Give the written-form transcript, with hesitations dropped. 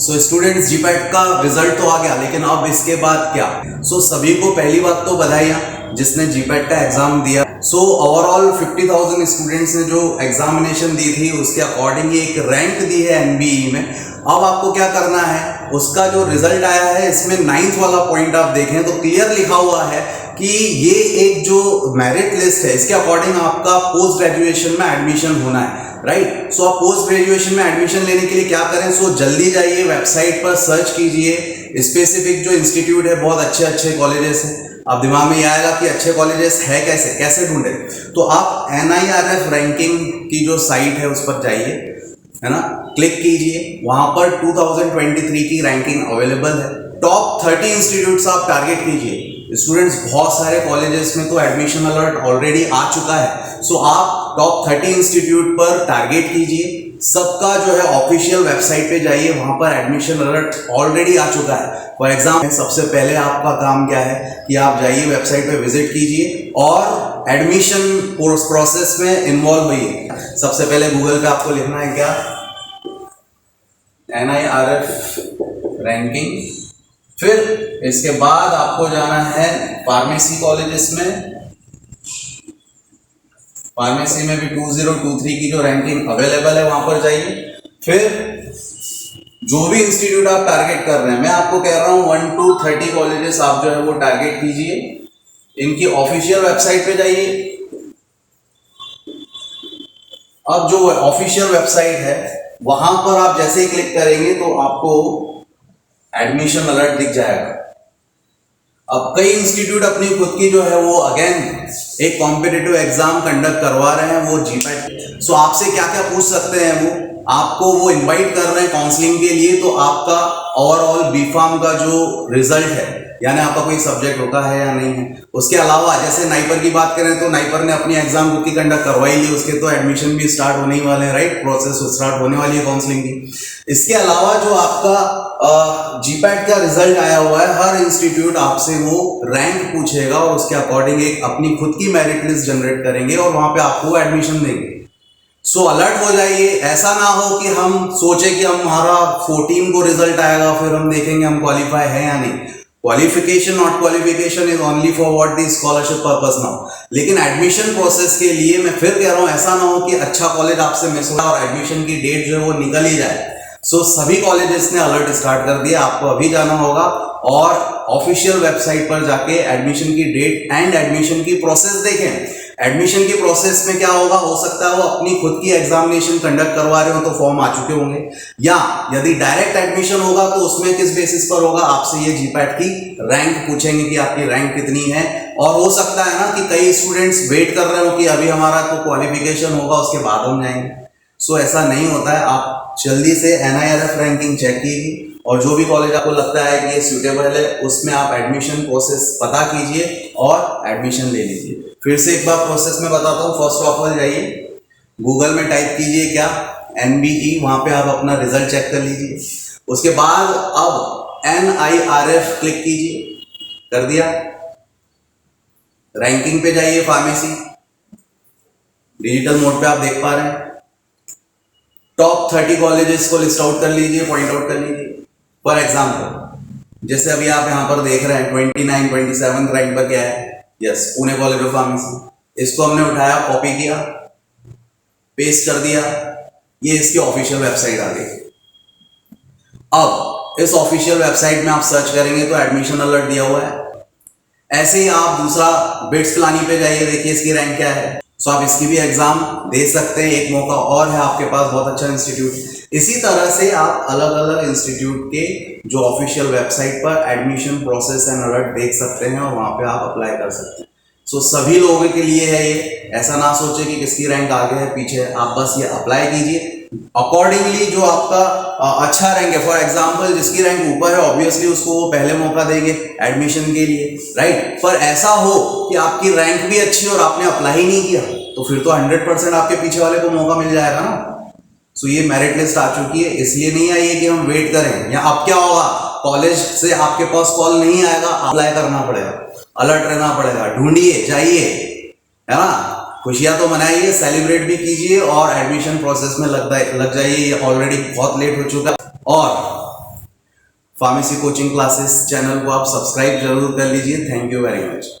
So students GPAT का result तो आ गया, लेकिन अब इसके बाद क्या? सभी को पहली बात तो बधाइयाँ जिसने जीपैट का एग्जाम दिया। ओवरऑल 50,000 स्टूडेंट्स ने जो एग्जामिनेशन दी थी उसके अकॉर्डिंग एक रैंक दी है एनबीई में। अब आपको क्या करना है, उसका जो रिजल्ट आया है इसमें 9th वाला पॉइंट आप देखें तो क्लियर लिखा हुआ है कि ये एक जो मेरिट लिस्ट है इसके अकॉर्डिंग आपका पोस्ट ग्रेजुएशन में एडमिशन होना है, राइट। सो आप पोस्ट ग्रेजुएशन में एडमिशन लेने के लिए क्या करें, जल्दी जाइए वेबसाइट पर सर्च कीजिए स्पेसिफिक जो इंस्टीट्यूट है, बहुत अच्छे अच्छे कॉलेजेस हैं। अब दिमाग में ये आएगा कि अच्छे कॉलेजेस है कैसे ढूंढे, तो आप NIRF रैंकिंग की जो साइट है उस पर जाइए, है ना, क्लिक कीजिए। वहां पर 2023 की रैंकिंग अवेलेबल है। टॉप 30 इंस्टीट्यूट्स आप टारगेट कीजिए। स्टूडेंट्स बहुत सारे कॉलेजेस में तो एडमिशन अलर्ट ऑलरेडी आ चुका है। आप टॉप 30 इंस्टीट्यूट पर टारगेट कीजिए। सबका जो है ऑफिशियल वेबसाइट पे जाइए, वहां पर एडमिशन अलर्ट ऑलरेडी आ चुका है। फॉर एग्जाम्पल सबसे पहले आपका काम क्या है कि आप जाइए वेबसाइट पे विजिट कीजिए और एडमिशन प्रोसेस में इन्वॉल्व होइए। सबसे पहले गूगल पे आपको लिखना है क्या, NIRF रैंकिंग। फिर इसके बाद आपको जाना है फार्मेसी कॉलेजेस में। फार्मेसी में भी 2023 की जो रैंकिंग अवेलेबल है वहां पर जाइए। फिर जो भी इंस्टीट्यूट आप टारगेट कर रहे हैं, मैं आपको कह रहा हूं 1 to 30 कॉलेजेस आप जो है वो टारगेट कीजिए। इनकी ऑफिशियल वेबसाइट पे जाइए। अब जो ऑफिशियल वेबसाइट है वहां पर आप जैसे ही क्लिक करेंगे तो आपको एडमिशन अलर्ट दिख जाएगा। अब कई इंस्टीट्यूट अपनी खुद की जो है वो अगेन एक कॉम्पिटिटिव एग्जाम कंडक्ट करवा रहे हैं, वो जीपैट। आपसे क्या क्या पूछ सकते हैं, वो आपको वो इनवाइट कर रहे हैं काउंसलिंग के लिए। तो आपका ओवरऑल बीफार्म का जो रिजल्ट है, यानी आपका कोई सब्जेक्ट होता है या नहीं है। उसके अलावा जैसे नाइपर की बात करें तो नाइपर ने अपनी एग्जाम बुक की कंडक्ट करवाई ली, उसके तो एडमिशन भी स्टार्ट होने ही वाले हैं, राइट। प्रोसेस स्टार्ट होने वाली है काउंसलिंग की। इसके अलावा जो आपका जीपैट का रिजल्ट आया हुआ है, हर इंस्टीट्यूट आपसे वो रैंक पूछेगा और उसके अकॉर्डिंग एक अपनी खुद की मेरिट लिस्ट जनरेट करेंगे और वहां पे आपको एडमिशन देंगे। अलर्ट हो जाइए। ऐसा ना हो कि हम सोचे कि हमारा 14 को रिजल्ट आएगा फिर हम देखेंगे हम क्वालिफाई है या नहीं। Qualification not qualification is only for what the scholarship purpose now. लेकिन एडमिशन प्रोसेस के लिए मैं फिर कह रहा हूं, ऐसा ना हो कि अच्छा कॉलेज आपसे मिस हो और एडमिशन की डेट जो है वो निकल ही जाए। सभी कॉलेजेस ने अलर्ट स्टार्ट कर दिया। आपको अभी जाना होगा और ऑफिशियल वेबसाइट पर जाके एडमिशन की डेट एंड एडमिशन की प्रोसेस देखें। एडमिशन की प्रोसेस में क्या होगा, हो सकता है वो अपनी खुद की एग्जामिनेशन कंडक्ट करवा रहे हो तो फॉर्म आ चुके होंगे, या यदि डायरेक्ट एडमिशन होगा तो उसमें किस बेसिस पर होगा, आपसे ये जीपैट की रैंक पूछेंगे कि आपकी रैंक कितनी है। और हो सकता है ना कि कई स्टूडेंट्स वेट कर रहे हो कि अभी हमारा तो क्वालिफिकेशन होगा उसके बाद हम जाएंगे। ऐसा नहीं होता है। आप जल्दी से NIRF रैंकिंग चेक कीजिए और जो भी कॉलेज आपको लगता है कि ये सूटेबल है उसमें आप एडमिशन प्रोसेस पता कीजिए और एडमिशन ले लीजिए। फिर से एक बार प्रोसेस में बताता हूँ। फर्स्ट ऑफ ऑल जाइए गूगल में टाइप कीजिए क्या, NBE, वहां पे आप अपना रिजल्ट चेक कर लीजिए। उसके बाद अब NIRF क्लिक कीजिए, कर दिया। रैंकिंग पे जाइए, फार्मेसी डिजिटल मोड पे आप देख पा रहे हैं। टॉप 30 कॉलेजेस को लिस्ट आउट कर लीजिए, पॉइंट आउट कर लीजिए। फॉर एग्जाम्पल जैसे अभी आप यहाँ पर देख रहे हैं 27 रैंक पर क्या है, yes, Pune college of pharmacy. इसको हमने उठाया, कॉपी किया, पेस्ट कर दिया, ये इसकी ऑफिशियल वेबसाइट आ गई। अब इस ऑफिशियल वेबसाइट में आप सर्च करेंगे तो एडमिशन अलर्ट दिया हुआ है। ऐसे ही आप दूसरा बिट्स पिलानी पे जाइए, देखिए इसकी रैंक क्या है। आप इसकी भी एग्जाम दे सकते हैं, एक मौका और है आपके पास, बहुत अच्छा इंस्टीट्यूट। इसी तरह से आप अलग अलग इंस्टीट्यूट के जो ऑफिशियल वेबसाइट पर एडमिशन प्रोसेस एंड अलर्ट देख सकते हैं और वहां पे आप अप्लाई कर सकते हैं। सभी लोगों के लिए है ये। ऐसा ना सोचे कि किसकी रैंक आगे है पीछे है, आप बस ये अप्लाई कीजिए अकॉर्डिंगली जो आपका अच्छा रैंक है। फॉर एग्जाम्पल जिसकी रैंक ऊपर है ऑब्वियसली उसको वो पहले मौका देंगे एडमिशन के लिए, राइट। पर ऐसा हो कि आपकी रैंक भी अच्छी और आपने अप्लाई नहीं किया तो फिर तो 100% आपके पीछे वाले को मौका मिल जाएगा ना। ये मेरिट लिस्ट आ चुकी है, इसलिए नहीं आई है कि हम वेट करें। या अब क्या होगा, कॉलेज से आपके पास कॉल नहीं आएगा, अप्लाई करना पड़ेगा, अलर्ट रहना पड़ेगा, ढूंढिए, जाइए, है ना। खुशियां तो मनाइए, सेलिब्रेट भी कीजिए और एडमिशन प्रोसेस में लग जाइए। ये ऑलरेडी बहुत लेट हो चुका है। और फार्मेसी कोचिंग क्लासेस चैनल को आप सब्सक्राइब जरूर कर लीजिए। Thank you very much.